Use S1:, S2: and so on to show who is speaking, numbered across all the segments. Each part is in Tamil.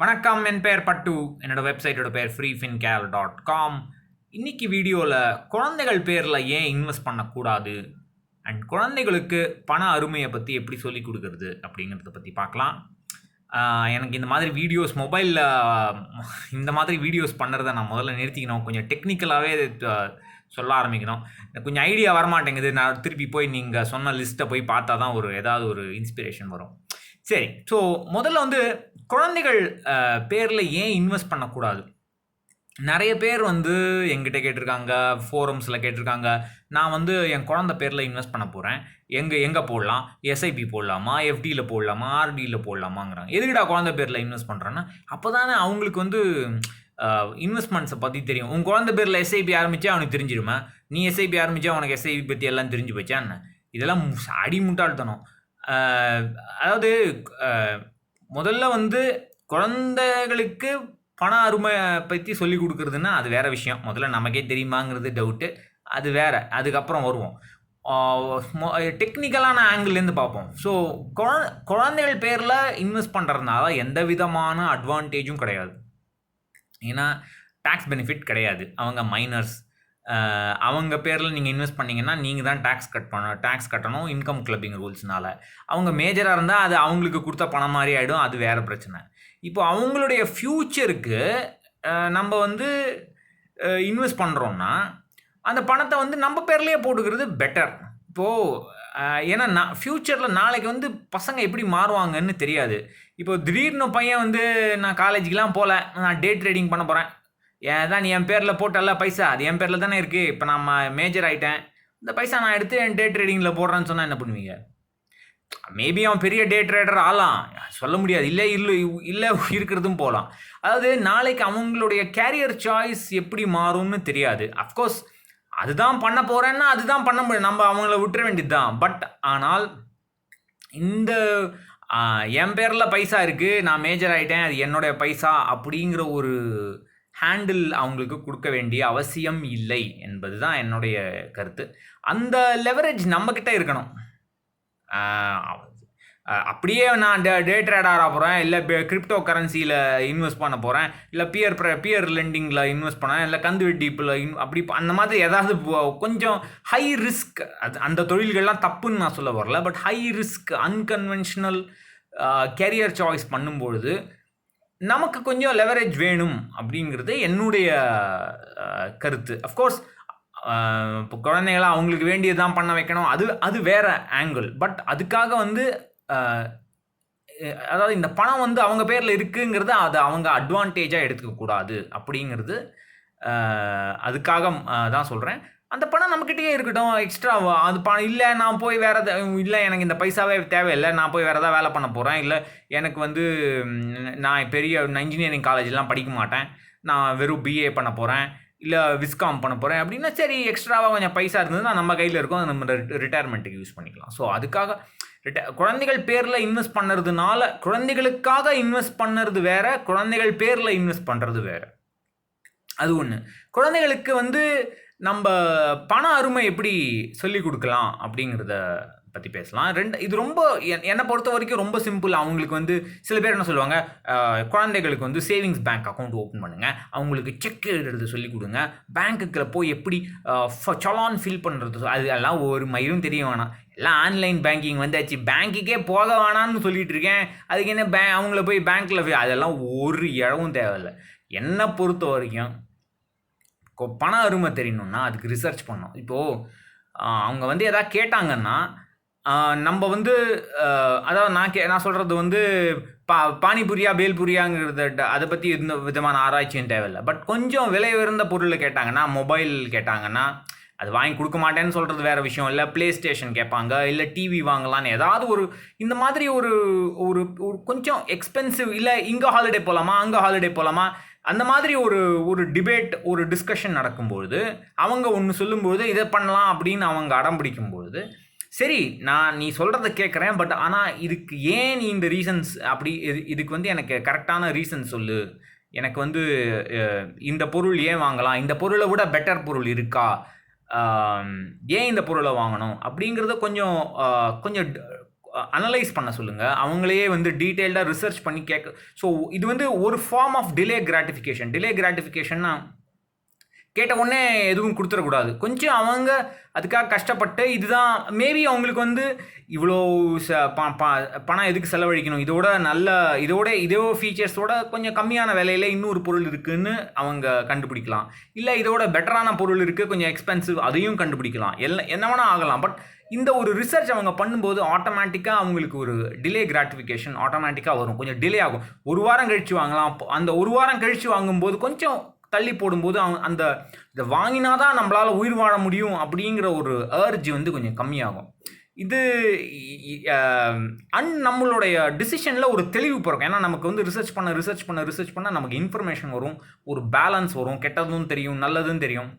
S1: வணக்கம், என் பெயர் பட்டு. என்னோட வெப்சைட்டோட பேர் freefincare.com. இன்னைக்கு வீடியோவில் குழந்தைகள் பேரில் ஏன் இன்வெஸ்ட் பண்ணக்கூடாது அண்ட் குழந்தைகளுக்கு பண அருமையை பற்றி எப்படி சொல்லிக் கொடுக்கறது அப்படிங்கிறத பற்றி பார்க்கலாம். எனக்கு இந்த மாதிரி வீடியோஸ் மொபைலில் இந்த மாதிரி வீடியோஸ் பண்ணுறதை நான் முதல்ல நிறுத்திக்கணும். கொஞ்சம் டெக்னிக்கலாகவே சொல்ல ஆரம்பிக்கணும். கொஞ்சம் ஐடியா வரமாட்டேங்குது. நான் திருப்பி போய் நீங்கள் சொன்ன லிஸ்ட்டை போய் பார்த்தா தான் ஏதாவது ஒரு இன்ஸ்பிரேஷன் வரும். சரி, ஸோ முதல்ல குழந்தைகள் பேரில் ஏன் இன்வெஸ்ட் பண்ணக்கூடாது? நிறைய பேர் எங்கிட்ட கேட்டிருக்காங்க, ஃபோரம்ஸில் கேட்டிருக்காங்க. நான் என் குழந்தை பேரில் இன்வெஸ்ட் பண்ண போகிறேன், எங்கே போடலாம்? எஸ்ஐபி போடலாமா, எஃப்டியில் போடலாமா, ஆர்டியில் போடலாமாங்கிறாங்க. எதுக்குடா குழந்தை பேரில் இன்வெஸ்ட் பண்ணுறேன்னா, அப்போ தானே அவங்களுக்கு இன்வெஸ்ட்மெண்ட்ஸை பற்றி தெரியும். உங்கள் குழந்தை பேரில் எஸ்ஐபி ஆரம்பித்தா அவனுக்கு தெரிஞ்சிருமா? நீ எஸ்ஐபி ஆரம்பித்தா அவனுக்கு எஸ்ஐபி பற்றி எல்லாம் தெரிஞ்சு போச்சான்னு? இதெல்லாம் அடி முட்டாள்தனம். அதாவது முதல்ல குழந்தைகளுக்கு பண அருமை பற்றி சொல்லி கொடுக்குறதுன்னா அது வேறு விஷயம். முதல்ல நமக்கே தெரியுமாங்கிறது டவுட்டு, அது வேறு. அதுக்கப்புறம் வருவோம் டெக்னிக்கலான ஆங்கிள்லேருந்து பார்ப்போம். ஸோ குழந்தைகள் பேரில் இன்வெஸ்ட் பண்ணுறதுனால எந்த விதமான அட்வான்டேஜும் கிடையாது. ஏன்னா டேக்ஸ் பெனிஃபிட் கிடையாது. அவங்க மைனர்ஸ். அவங்க பேரில் நீங்கள் இன்வெஸ்ட் பண்ணிங்கன்னா நீங்கள் தான் டேக்ஸ் கட்டணும் இன்கம் கிளப்பிங் ரூல்ஸ்னால. அவங்க மேஜராக இருந்தால் அது அவங்களுக்கு கொடுத்த பணம் மாதிரி ஆகிடும், அது வேறு பிரச்சனை. இப்போ அவங்களுடைய ஃப்யூச்சருக்கு நம்ம இன்வெஸ்ட் பண்ணுறோன்னா அந்த பணத்தை நம்ம பேர்லேயே போட்டுக்கிறது பெட்டர். இப்போது ஏன்னா ஃப்யூச்சரில் நாளைக்கு பசங்க எப்படி மாறுவாங்கன்னு தெரியாது. இப்போ திடீர்னு பையன் நான் காலேஜுக்கெலாம் போகல, நான் டே ட்ரேடிங் பண்ண போகிறேன், ஏன் நீ என் பேரில் போட்டல பைசா, அது என் பேரில் தானே இருக்குது, இப்போ நான் மேஜர் ஆகிட்டேன், இந்த பைசா நான் எடுத்து என் டே ட்ரேடிங்கில் போடுறேன்னு சொன்னால் என்ன பண்ணுவீங்க? மேபி அவன் பெரிய டே ட்ரேடர் ஆகலாம், சொல்ல முடியாது. இல்லை இருக்கிறதும் போகலாம். அதாவது நாளைக்கு அவங்களுடைய கேரியர் சாய்ஸ் எப்படி மாறும்னு தெரியாது. அஃப்கோர்ஸ் அதுதான் பண்ண போகிறேன்னா அதுதான் பண்ண முடியும், நம்ம அவங்கள விட்டுற வேண்டியது தான். பட் ஆனால் இந்த என் பேரில் பைசா இருக்குது, நான் மேஜர் ஆகிட்டேன், அது என்னுடைய பைசா அப்படிங்கிற ஒரு ஹேண்டில் அவங்களுக்கு கொடுக்க வேண்டிய அவசியம் இல்லை என்பது தான் என்னுடைய கருத்து. அந்த லெவரேஜ் நம்மக்கிட்ட இருக்கணும். அப்படியே நான் டே ட்ரேடராக போகிறேன், இல்லை கிரிப்டோ கரன்சியில் இன்வெஸ்ட் பண்ண போகிறேன், இல்லை பியர் லெண்டிங்கில் இன்வெஸ்ட் பண்ணேன், இல்லை கந்து வெட்டிப்பில் அப்படி அந்த மாதிரி ஏதாவது கொஞ்சம் ஹை ரிஸ்க், அந்த தொழில்கள்லாம் தப்புன்னு நான் சொல்ல வரல. But high risk unconventional career choice பண்ணும்பொழுது நமக்கு கொஞ்சம் லெவரேஜ் வேணும் அப்படிங்கிறது என்னுடைய கருத்து. அஃப்கோர்ஸ் இப்போ குழந்தைங்களாம் அவங்களுக்கு வேண்டியதான் பண்ண வைக்கணும், அது வேறு ஆங்கிள். பட் அதுக்காக அதாவது இந்த பணம் அவங்க பேரில் இருக்குங்கிறது அதை அவங்க அட்வான்டேஜாக எடுத்துக்கக்கூடாது அப்படிங்கிறது அதுக்காக தான் சொல்கிறேன். அந்த பணம் நம்மக்கிட்டே இருக்கட்டும், எக்ஸ்ட்ரா அது பணம் இல்லை, நான் போய் வேறு இல்லை, எனக்கு இந்த பைசாவே தேவையில்லை, நான் போய் வேறு எதாவது வேலை பண்ண போகிறேன், இல்லை எனக்கு நான் பெரிய இன்ஜினியரிங் காலேஜெலாம் படிக்க மாட்டேன், நான் வெறும் பிஏ பண்ண போகிறேன், இல்லை விஸ்காம் பண்ண போகிறேன் அப்படின்னா சரி, எக்ஸ்ட்ராவாக கொஞ்சம் பைசா இருந்ததுன்னா நம்ம கையில் இருக்கும், அதை நம்ம ரிட்டையர்மெண்ட்டுக்கு யூஸ் பண்ணிக்கலாம். ஸோ அதுக்காக குழந்தைகள் பேரில் இன்வெஸ்ட் பண்ணுறதுனால, குழந்தைகளுக்காக இன்வெஸ்ட் பண்ணுறது வேறு, குழந்தைகள் பேரில் இன்வெஸ்ட் பண்ணுறது வேறு. அது ஒன்று. குழந்தைகளுக்கு நம்ம பண அருமை எப்படி சொல்லிக் கொடுக்கலாம் அப்படிங்கிறத பற்றி பேசலாம். இது ரொம்ப என்னை பொறுத்த வரைக்கும் ரொம்ப சிம்பிள். அவங்களுக்கு சில பேர் என்ன சொல்லுவாங்க, குழந்தைகளுக்கு சேவிங்ஸ் பேங்க் அக்கௌண்ட் ஓப்பன் பண்ணுங்கள், அவங்களுக்கு செக் எழுதுறது சொல்லிக் கொடுங்க, பேங்க்குக்கு போய் எப்படி சலான் ஃபில் பண்ணுறது, அதெல்லாம் ஒரு மயிலும் தெரிய வேணாம், எல்லாம் ஆன்லைன் பேங்கிங் வந்தாச்சு, பேங்க்குக்கே போக வேணான்னு சொல்லிட்டு இருக்கேன், அதுக்கு என்ன அவங்கள போய் பேங்க்கில் அதெல்லாம் ஒரு இடமும் தேவையில்லை. என்னை பொறுத்த வரைக்கும் பண அருமை தெரியணும்னா அதுக்கு ரிசர்ச் பண்ணணும். இப்போது அவங்க எதாவது கேட்டாங்கன்னா நம்ம அதாவது நான் சொல்கிறது பானிபூரியா பேல்பூரியாங்கிறத அதை பற்றி எந்த விதமான ஆராய்ச்சியும் தேவையில்லை. பட் கொஞ்சம் விலை உயர்ந்த பொருள் கேட்டாங்கன்னா, மொபைல் கேட்டாங்கன்னா, அது வாங்கி கொடுக்க மாட்டேன்னு சொல்கிறது வேறு விஷயம். இல்லை ப்ளே ஸ்டேஷன் கேட்பாங்க, இல்லை டிவி வாங்கலான்னு ஏதாவது இந்த மாதிரி ஒரு கொஞ்சம் எக்ஸ்பென்சிவ், இல்லை இங்கே ஹாலிடே போகலாமா அங்கே ஹாலிடே போகலாமா, அந்த மாதிரி ஒரு டிபேட், ஒரு டிஸ்கஷன் நடக்கும்பொழுது அவங்க ஒன்று சொல்லும்பொழுது இதை பண்ணலாம் அப்படின்னு அவங்க அடம் பிடிக்கும்பொழுது, சரி நீ சொல்கிறத கேட்குறேன், பட் ஆனால் இதுக்கு ஏன் நீ இந்த ரீசன்ஸ் அப்படி இதுக்கு எனக்கு கரெக்டான ரீசன் சொல்லு, எனக்கு இந்த பொருள் ஏன் வாங்கலாம், இந்த பொருளை விட பெட்டர் பொருள் இருக்கா, ஏன் இந்த பொருளை வாங்கணும் அப்படிங்கிறத கொஞ்சம் அனலைஸ் பண்ண சொல்லுங்கள். அவங்களையே வந்து டீட்டெயில்டாக ரிசர்ச் பண்ணி கேட்க. ஸோ இது வந்து ஒரு ஃபார்ம் ஆஃப் டிலே கிராட்டிஃபிகேஷன்னா கேட்ட உடனே எதுவும் கொடுத்துடக்கூடாது. கொஞ்சம் அவங்க அதுக்காக கஷ்டப்பட்டு இதுதான் மேபி அவங்களுக்கு வந்து இவ்வளோ பணம் எதுக்கு செலவழிக்கணும், இதே ஃபீச்சர்ஸோட கொஞ்சம் கம்மியான விலையில் இன்னொரு பொருள் இருக்குதுன்னு அவங்க கண்டுபிடிக்கலாம். இல்லை இதோட பெட்டரான பொருள் இருக்குது, கொஞ்சம் எக்ஸ்பென்சிவ், அதையும் கண்டுபிடிக்கலாம். என்ன வேணால் ஆகலாம். பட் இந்த ஒரு ரிசர்ச் அவங்க பண்ணும்போது ஆட்டோமேட்டிக்காக அவங்களுக்கு ஒரு டிலே கிராட்டிஃபிகேஷன் ஆட்டோமேட்டிக்காக வரும். கொஞ்சம் டிலே ஆகும். ஒரு வாரம் கழித்து வாங்கலாம். அந்த ஒரு வாரம் கழித்து வாங்கும்போது கொஞ்சம் தள்ளி போடும்போது அந்த இதை வாங்கினா தான் நம்மளால் உயிர் வாழ முடியும் அப்படிங்கிற ஒரு ஏர்ஜ் வந்து கொஞ்சம் கம்மியாகும். இது நம்மளுடைய டிசிஷனில் ஒரு தெளிவு பிறக்கும். ஏன்னா நமக்கு வந்து ரிசர்ச் பண்ண நமக்கு இன்ஃபர்மேஷன் வரும், ஒரு பேலன்ஸ் வரும். கெட்டதும் தெரியும், நல்லதும் தெரியும்.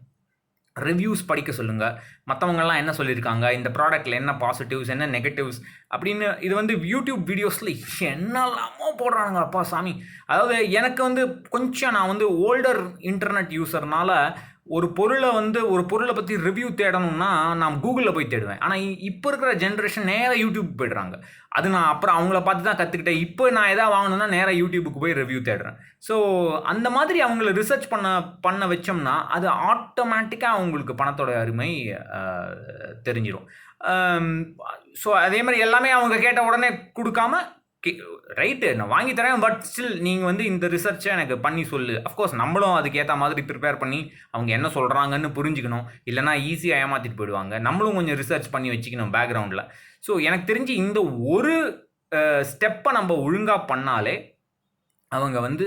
S1: ரிவ்யூஸ் படிக்க சொல்லுங்கள். மற்றவங்கெல்லாம் என்ன சொல்லியிருக்காங்க, இந்த ப்ராடக்ட்டில் என்ன பாசிட்டிவ்ஸ் என்ன நெகட்டிவ்ஸ் அப்படின்னு. இது வந்து யூடியூப் வீடியோஸில் என்னெல்லாமோ போடுறானுங்க அப்பா சாமி. அதாவது எனக்கு வந்து கொஞ்சம் நான் வந்து ஓல்டர் இன்டர்நெட் யூஸர்னால ஒரு பொருளை பற்றி ரிவ்யூ தேடணும்னா நான் கூகுளில் போய் தேடுவேன். ஆனால் இப்போ இருக்கிற ஜென்ரேஷன் நேராக யூடியூப் போய்ட்றாங்க. அது நான் அப்புறம் அவங்கள பார்த்து தான் கற்றுக்கிட்டேன். இப்போ நான் எதாவது வாங்கணும்னா நேராக யூடியூபுக்கு போய் ரிவ்யூ தேடுறேன். ஸோ அந்த மாதிரி அவங்கள ரிசர்ச் பண்ண வச்சோம்னா அது ஆட்டோமேட்டிக்காக அவங்களுக்கு பணத்தோட அருமை தெரிஞ்சிடும். ஸோ அதே மாதிரி எல்லாமே அவங்க கேட்ட உடனே கொடுக்காம, ரைட்டு நான் வாங்கி தரேன், பட் ஸ்டில் நீங்கள் வந்து இந்த ரிசர்ச்சை எனக்கு பண்ணி சொல்லு. அஃப்கோர்ஸ் நம்மளும் அதுக்கேற்ற மாதிரி ப்ரிப்பேர் பண்ணி அவங்க என்ன சொல்கிறாங்கன்னு புரிஞ்சுக்கணும். இல்லைனா ஈஸியாக ஏமாற்றிட்டு போயிடுவாங்க. நம்மளும் கொஞ்சம் ரிசர்ச் பண்ணி வச்சுக்கணும் பேக்ரவுண்டில். ஸோ எனக்கு தெரிஞ்சு இந்த ஒரு ஸ்டெப்பை நம்ம ஒழுங்காக பண்ணாலே அவங்க வந்து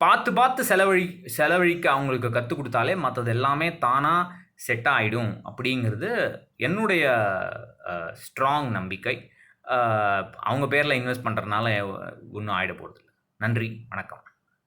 S1: பார்த்து செலவழிக்க அவங்களுக்கு கற்றுக் கொடுத்தாலே மற்றது எல்லாமே தானாக செட் ஆகிடும் அப்படிங்கிறது என்னுடைய ஸ்ட்ராங் நம்பிக்கை. அவங்க பேரில் இன்வெஸ்ட் பண்ணுறதுனால ஒன்றும் ஆகிட போகிறதில்ல. நன்றி, வணக்கம்.